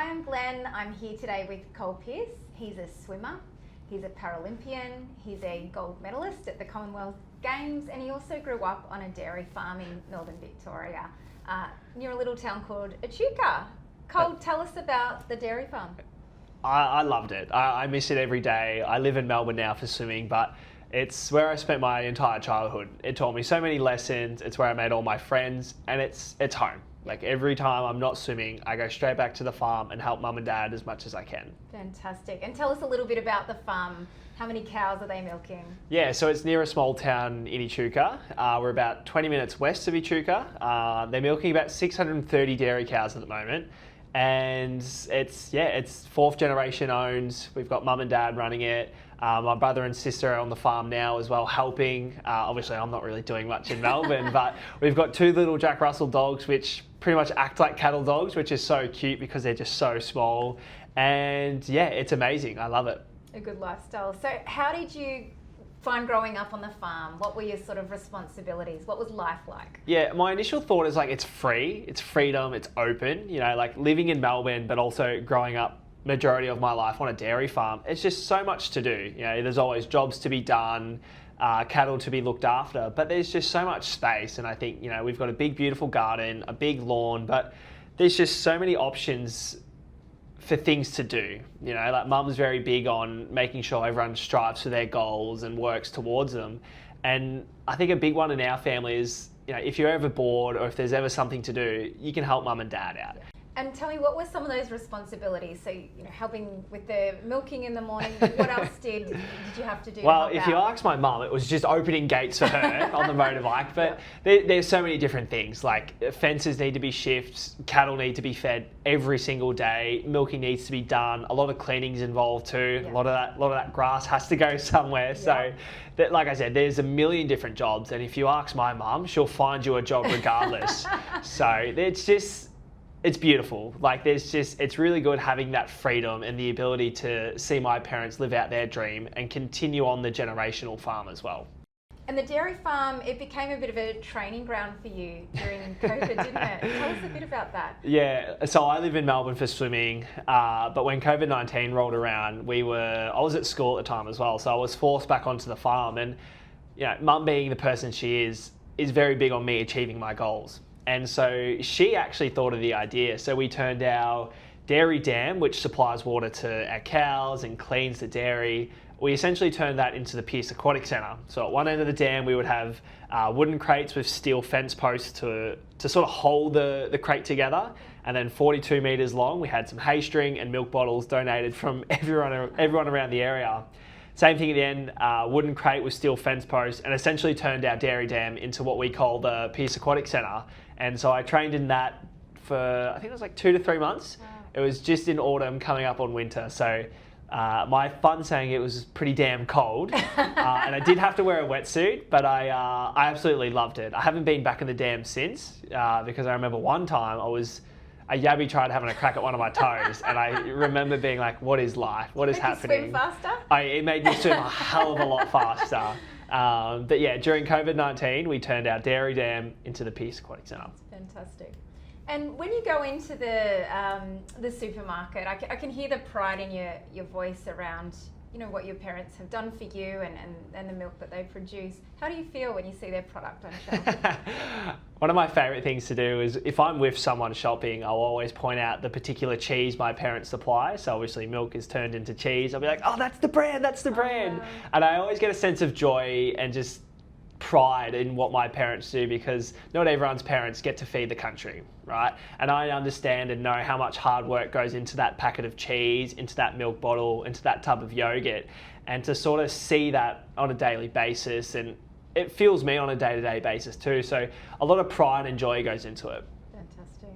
Hi, I'm Glenn. I'm here today with Col Pearse. He's a swimmer, he's a Paralympian, he's a gold medalist at the Commonwealth Games, and he also grew up on a dairy farm in northern Victoria, near a little town called Echuca. Col, tell us about the dairy farm. I loved it. I miss it every day. I live in Melbourne now for swimming, but it's where I spent my entire childhood. It taught me so many lessons. It's where I made all my friends, and it's home. Like every time I'm not swimming, I go straight back to the farm and help mum and dad as much as I can. Fantastic. And tell us a little bit about the farm. How many cows are they milking? Yeah, so it's near a small town in Echuca. We're about 20 minutes west of Echuca. They're milking about 630 dairy cows at the moment. And it's fourth generation owned. We've got mum and dad running it. My brother and sister are on the farm now as well, helping. Obviously, I'm not really doing much in Melbourne, but we've got two little Jack Russell dogs, which pretty much act like cattle dogs, which is so cute because they're just so small. And yeah, it's amazing. I love it. A good lifestyle. So how did you find growing up on the farm? What were your sort of responsibilities? What was life like? Yeah, my initial thought is like it's free, it's freedom, it's open. You know, like living in Melbourne, but also growing up majority of my life on a dairy farm. It's just so much to do. You know, there's always jobs to be done, cattle to be looked after, but there's just so much space. And I think, you know, we've got a big, beautiful garden, a big lawn, but there's just so many options for things to do. You know, like mum's very big on making sure everyone strives for their goals and works towards them. And I think a big one in our family is, you know, if you're ever bored or if there's ever something to do, you can help mum and dad out. And tell me, what were some of those responsibilities? So, you know, helping with the milking in the morning, what else did you have to do? Well, if you ask my mum, it was just opening gates for her on the motorbike. But there's so many different things, like fences need to be shifted, cattle need to be fed every single day, milking needs to be done, a lot of cleaning's involved too. Yeah. A lot of that grass has to go somewhere. Yeah. So, like I said, there's a million different jobs, and if you ask my mum, she'll find you a job regardless. So it's beautiful. Like it's really good having that freedom and the ability to see my parents live out their dream and continue on the generational farm as well. And the dairy farm, it became a bit of a training ground for you during COVID, didn't it? Tell us a bit about that. Yeah, so I live in Melbourne for swimming, but when COVID-19 rolled around, I was at school at the time as well, so I was forced back onto the farm. And you know, mum being the person she is very big on me achieving my goals. And so she actually thought of the idea. So we turned our dairy dam, which supplies water to our cows and cleans the dairy, we essentially turned that into the Pearse Aquatic Centre. So at one end of the dam, we would have wooden crates with steel fence posts to sort of hold the crate together. And then 42 metres long, we had some hay string and milk bottles donated from everyone around the area. Same thing at the end, wooden crate with steel fence posts, and essentially turned our dairy dam into what we call the Pearse Aquatic Centre. And so I trained in that for, I think it was like 2 to 3 months. Wow. It was just in autumn coming up on winter. So my fun saying it was pretty damn cold. And I did have to wear a wetsuit, but I absolutely loved it. I haven't been back in the dam since because I remember one time a yabby tried having a crack at one of my toes, and I remember being like, what is life? What is happening? Swim faster? It made me swim a hell of a lot faster. But yeah, during COVID-19, we turned our dairy dam into the Pearse Aquatic Centre. Fantastic. And when you go into the supermarket, I can hear the pride in your voice around, you know, what your parents have done for you and the milk that they produce. How do you feel when you see their product on shelf? One of my favourite things to do is if I'm with someone shopping, I'll always point out the particular cheese my parents supply. So obviously milk is turned into cheese. I'll be like, oh, that's the brand. Wow. And I always get a sense of joy and just pride in what my parents do, because not everyone's parents get to feed the country, right? And I understand and know how much hard work goes into that packet of cheese, into that milk bottle, into that tub of yogurt, and to sort of see that on a daily basis, and it fuels me on a day-to-day basis too. So a lot of pride and joy goes into it. Fantastic.